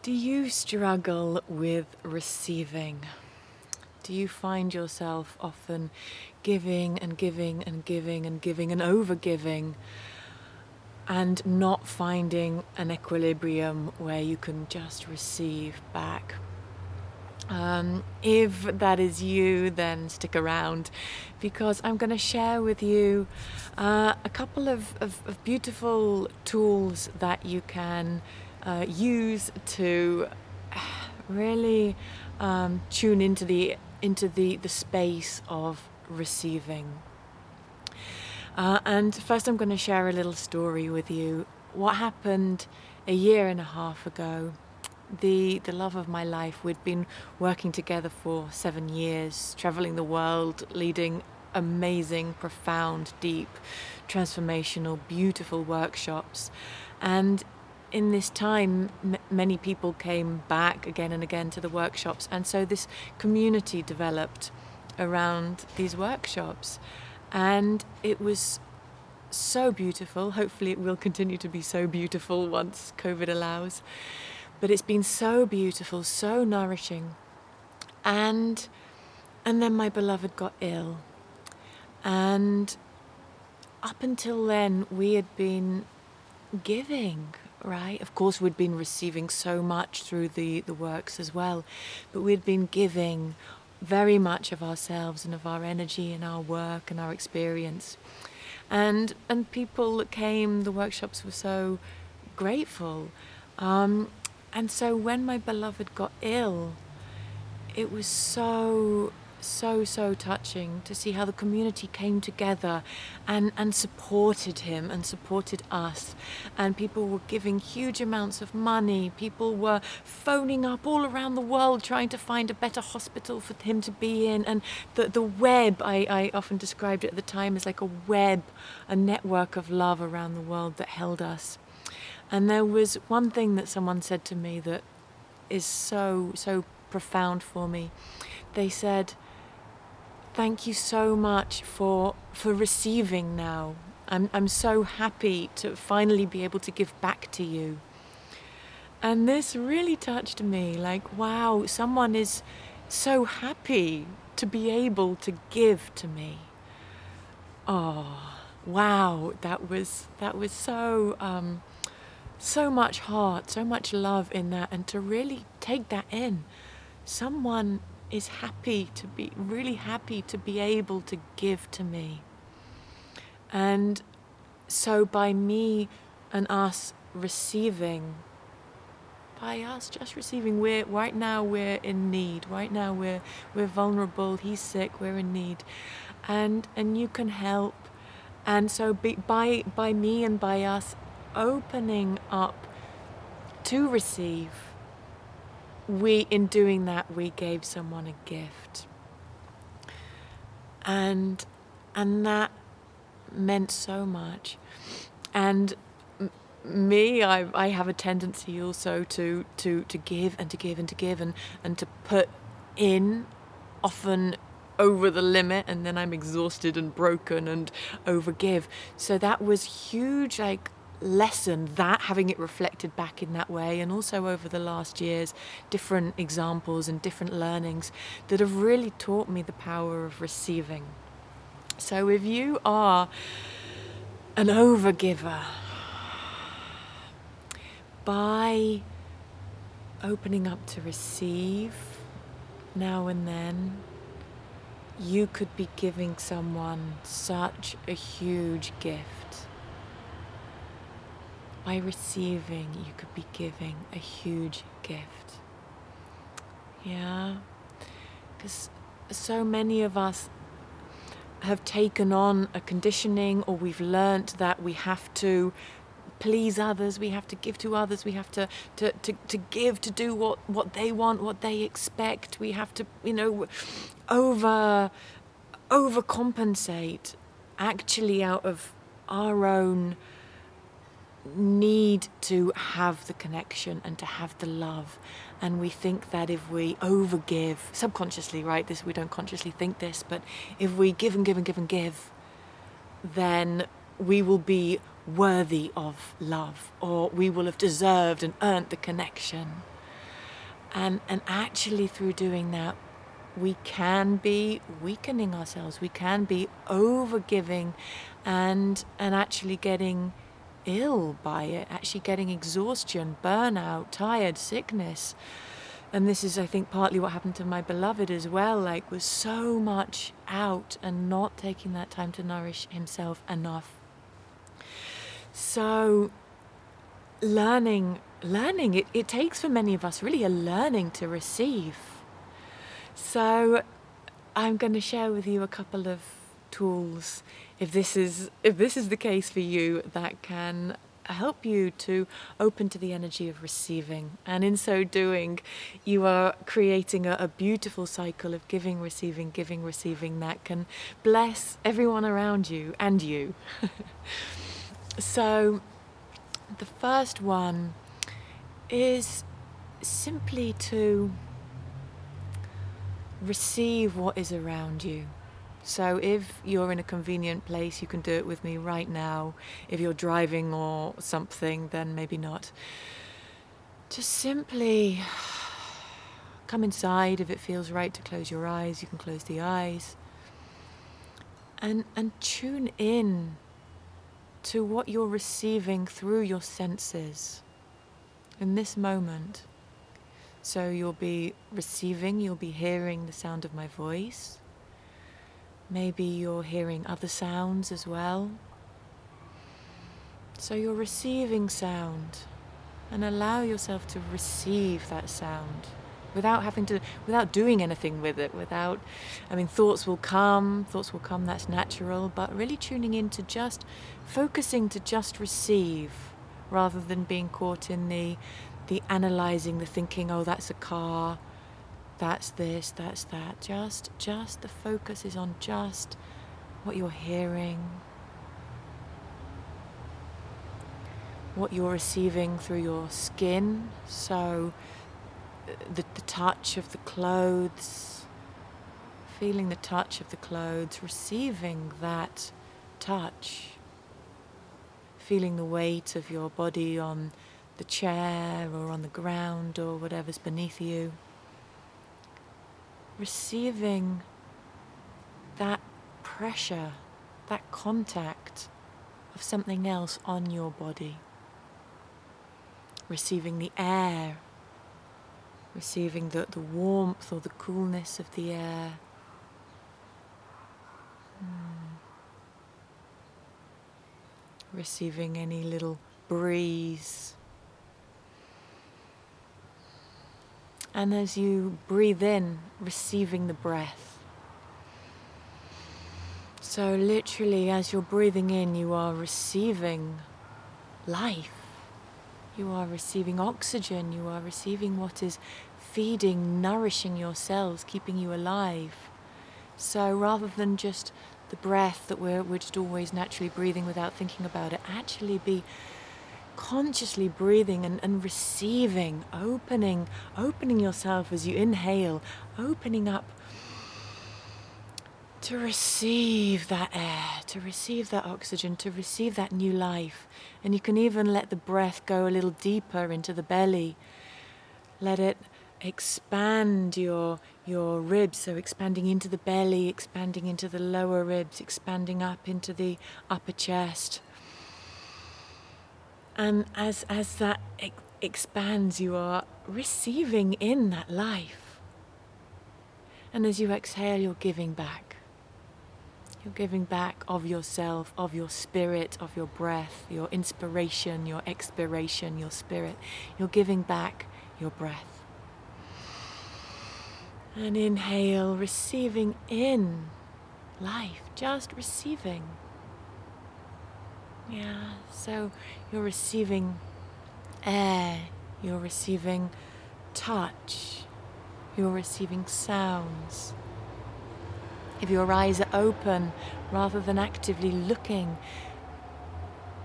Do you struggle with receiving? Do you find yourself often giving and giving and giving and giving and over-giving and not finding an equilibrium where you can just receive back? If that is you, then stick around, because I'm going to share with you a couple of beautiful tools that you can use to really tune into the space of receiving. And first I'm going to share a little story with you. What happened a year and a half ago. The love of my life, we'd been working together for 7 years, traveling the world, leading amazing, profound, deep, transformational, beautiful workshops. And in this time, many people came back again and again to the workshops. And so this community developed around these workshops. And it was so beautiful. Hopefully it will continue to be so beautiful once COVID allows. But it's been so beautiful, so nourishing. And then my beloved got ill. And up until then, we had been giving, right? Of course, we'd been receiving so much through the works as well. But we'd been giving very much of ourselves and of our energy and our work and our experience. And people that came, the workshops were so grateful. And so when my beloved got ill, it was so touching to see how the community came together and supported him and supported us. And people were giving huge amounts of money. People were phoning up all around the world trying to find a better hospital for him to be in. And the web, I often described it at the time as like a web, a network of love around the world that held us. And there was one thing that someone said to me that is so profound for me. They said, "Thank you so much for receiving now. I'm so happy to finally be able to give back to you." And this really touched me. Like, wow, someone is so happy to be able to give to me. Oh, wow, that was so much heart, so much love in that, and to really take that in. Someone is really happy to be able to give to me. And so by me and us receiving, by us just receiving, right now we're in need. Right now we're vulnerable. He's sick. We're in need, and you can help. And so by me and by us opening up to receive, in doing that, we gave someone a gift. And that meant so much. And me, I have a tendency also to give and to give and to give and to put in, often over the limit, and then I'm exhausted and broken and overgive. So that was huge, lesson, that having it reflected back in that way, and also over the last years, different examples and different learnings that have really taught me the power of receiving. So if you are an overgiver, by opening up to receive now and then, you could be giving someone such a huge gift. By receiving, you could be giving a huge gift. Yeah? Because so many of us have taken on a conditioning, or we've learnt that we have to please others, we have to give to others, we have to give, to do what they want, what they expect. We have to, overcompensate, actually out of our own need to have the connection and to have the love. And we think that if we overgive, subconsciously, right, we don't consciously think this, but if we give and give and give and give, then we will be worthy of love, or we will have deserved and earned the connection. And actually through doing that, we can be weakening ourselves. We can be overgiving and actually getting ill by it, actually getting exhaustion, burnout, tired, sickness. And this is, I think, partly what happened to my beloved as well, like was so much out and not taking that time to nourish himself enough. So learning, it takes for many of us really a learning to receive. So I'm going to share with you a couple of tools, if this is the case for you, that can help you to open to the energy of receiving. And in so doing, you are creating a beautiful cycle of giving, receiving that can bless everyone around you and you. So the first one is simply to receive what is around you. So if you're in a convenient place, you can do it with me right now. If you're driving or something, then maybe not. Just simply come inside. If it feels right to close your eyes, you can close the eyes. And tune in to what you're receiving through your senses in this moment. So you'll be receiving, you'll be hearing the sound of my voice. Maybe you're hearing other sounds as well. So you're receiving sound, and allow yourself to receive that sound without doing anything with it, thoughts will come, that's natural, but really tuning in to just focusing to just receive rather than being caught in the analyzing, the thinking, oh, that's a car, that's this, that's that. Just the focus is on just what you're hearing, what you're receiving through your skin. So the touch of the clothes, feeling the touch of the clothes, receiving that touch, feeling the weight of your body on the chair or on the ground or whatever's beneath you. Receiving that pressure, that contact of something else on your body. Receiving the air, receiving the warmth or the coolness of the air. Receiving any little breeze. And as you breathe in, receiving the breath. So literally, as you're breathing in, you are receiving life. You are receiving oxygen. You are receiving what is feeding, nourishing your cells, keeping you alive. So rather than just the breath that we're just always naturally breathing without thinking about it, actually be consciously breathing and receiving, opening yourself as you inhale, opening up to receive that air, to receive that oxygen, to receive that new life. And you can even let the breath go a little deeper into the belly. Let it expand your ribs, so expanding into the belly, expanding into the lower ribs, expanding up into the upper chest. And as that expands, you are receiving in that life. And as you exhale, you're giving back. You're giving back of yourself, of your spirit, of your breath, your inspiration, your expiration, your spirit. You're giving back your breath. And inhale, receiving in life, just receiving. Yeah, so you're receiving air, you're receiving touch, you're receiving sounds. If your eyes are open, rather than actively looking,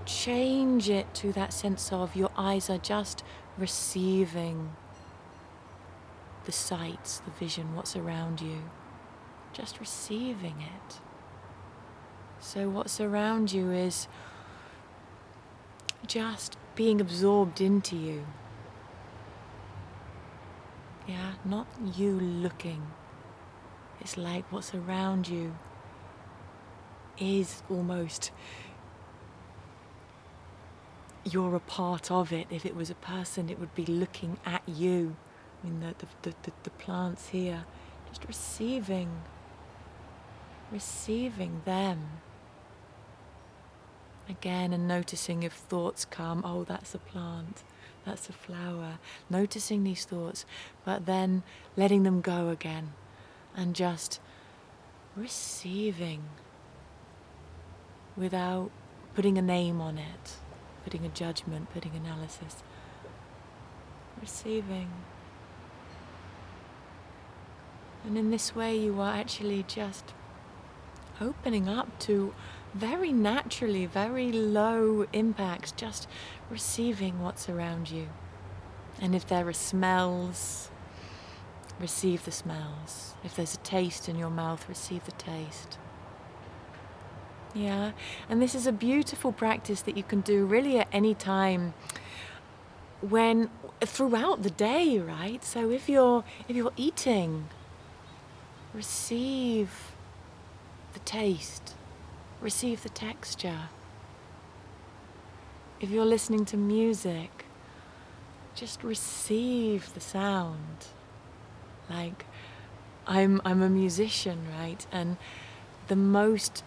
change it to that sense of your eyes are just receiving the sights, the vision, what's around you. Just receiving it. So what's around you is just being absorbed into you. Yeah, not you looking. It's like what's around you is almost, you're a part of it. If it was a person, it would be looking at you. I mean, the plants here, just receiving them. Again, and noticing if thoughts come, oh, that's a plant, that's a flower. Noticing these thoughts, but then letting them go again and just receiving without putting a name on it, putting a judgment, putting analysis. Receiving. And in this way, you are actually just opening up to very naturally, very low impacts, just receiving what's around you. And if there are smells, receive the smells. If there's a taste in your mouth, receive the taste. Yeah, and this is a beautiful practice that you can do really at any time throughout the day, right? So if you're eating, receive the taste, receive the texture. If you're listening to music, just receive the sound. Like, I'm a musician, right? And the most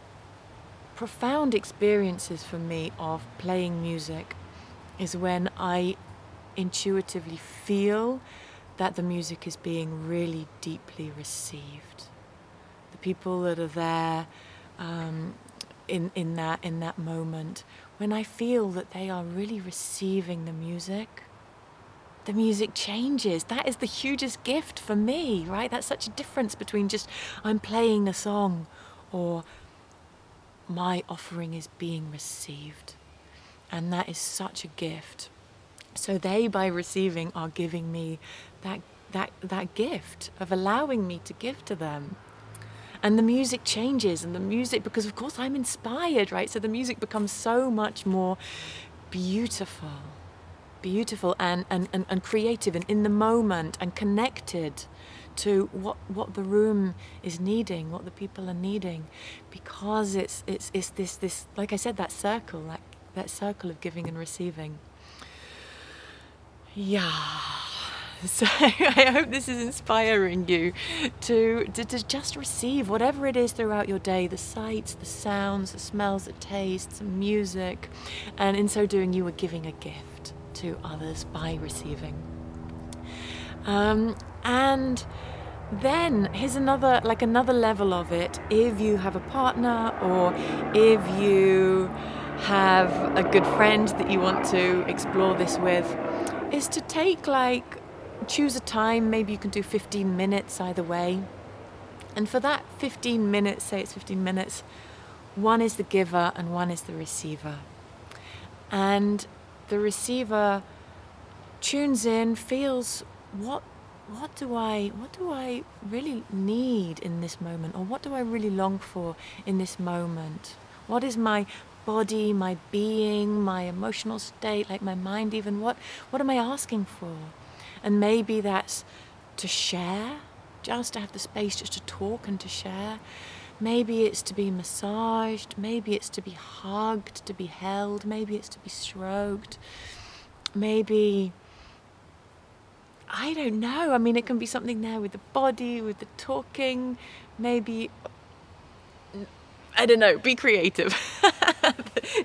profound experiences for me of playing music is when I intuitively feel that the music is being really deeply received. The people that are there in that moment, when I feel that they are really receiving the music changes. That is the hugest gift for me, right? That's such a difference between just I'm playing a song or my offering is being received. And that is such a gift. So they, by receiving, are giving me that gift of allowing me to give to them. And the music changes, and the music, because of course I'm inspired, right? So the music becomes so much more beautiful and creative and in the moment and connected to what the room is needing, what the people are needing, because it's this, like I said, that circle of giving and receiving. Yeah. So I hope this is inspiring you to just receive whatever it is throughout your day, the sights, the sounds, the smells, the tastes, the music, and in so doing you are giving a gift to others by receiving. And then here's another level of it. If you have a partner or if you have a good friend that you want to explore this with, is to choose a time. Maybe you can do 15 minutes either way. And for that 15 minutes, say it's 15 minutes, one is the giver and one is the receiver. And the receiver tunes in, feels what do I really need in this moment, or what do I really long for in this moment? What is my body, my being, my emotional state, like my mind even, what am I asking for? And maybe that's to share, just to have the space just to talk and to share. Maybe it's to be massaged, maybe it's to be hugged, to be held, maybe it's to be stroked, maybe, I don't know. I mean, it can be something there with the body, with the talking, maybe, I don't know, be creative.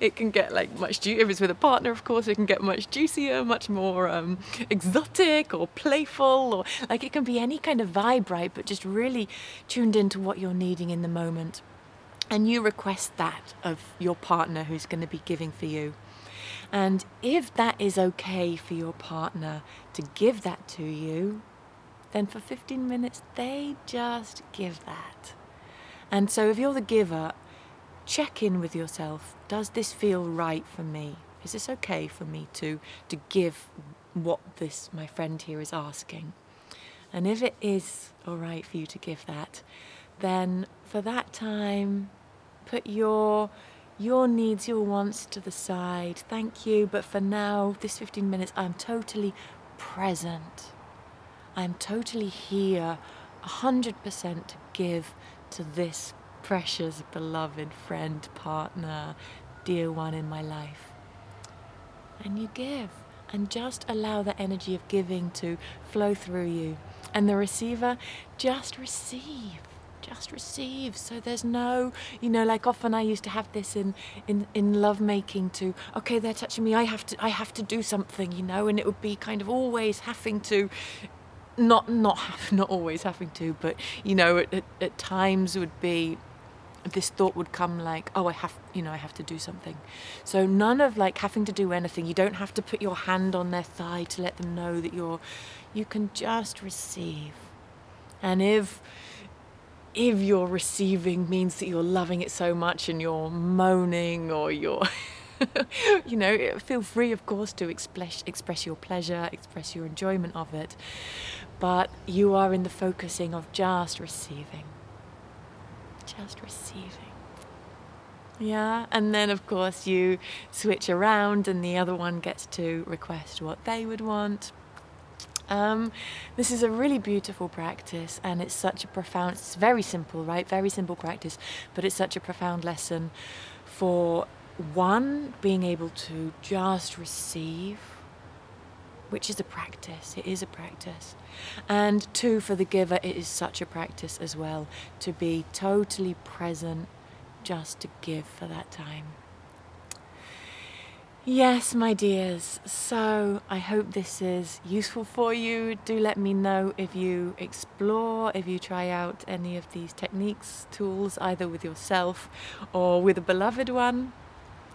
It can get if it's with a partner, of course, it can get much juicier, much more exotic or playful, or it can be any kind of vibe, right? But just really tuned into what you're needing in the moment. And you request that of your partner who's going to be giving for you. And if that is okay for your partner to give that to you, then for 15 minutes, they just give that. And so if you're the giver, check in with yourself. Does this feel right for me? Is this okay for me to give what my friend here is asking? And if it is all right for you to give that, then for that time, put your needs, your wants to the side. Thank you, but for now, this 15 minutes, I'm totally present. I'm totally here 100% to give to this precious, beloved friend, partner, dear one in my life. And you give, and just allow the energy of giving to flow through you. And the receiver, just receive. Just receive. So there's no, like often I used to have this in love making to, okay, they're touching me, I have to do something, and it would be kind of always having to, not always having to, but at times would be, this thought would come like, oh, I have to do something. So none of like having to do anything. You don't have to put your hand on their thigh to let them know that you can just receive. And if your receiving means that you're loving it so much and you're moaning or you're feel free, of course, to express your pleasure, express your enjoyment of it. But you are in the focusing of just receiving. Just receiving. Yeah, and then of course you switch around and the other one gets to request what they would want. This is a really beautiful practice, and it's such a profound, it's very simple, right? Very simple practice, but it's such a profound lesson for one, being able to just receive, which is a practice. It is a practice. And two, for the giver, it is such a practice as well, to be totally present, just to give for that time. Yes, my dears, so I hope this is useful for you. Do let me know if you explore, if you try out any of these techniques, tools, either with yourself or with a beloved one.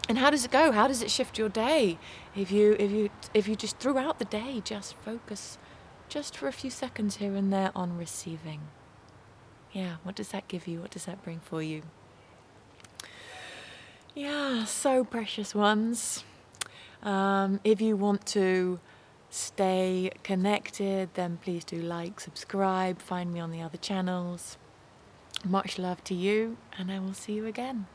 And how does it go? How does it shift your day? If you just throughout the day just focus just for a few seconds here and there on receiving. Yeah, what does that give you? What does that bring for you? Yeah, so precious ones. If you want to stay connected, then please do like, subscribe, find me on the other channels. Much love to you, and I will see you again.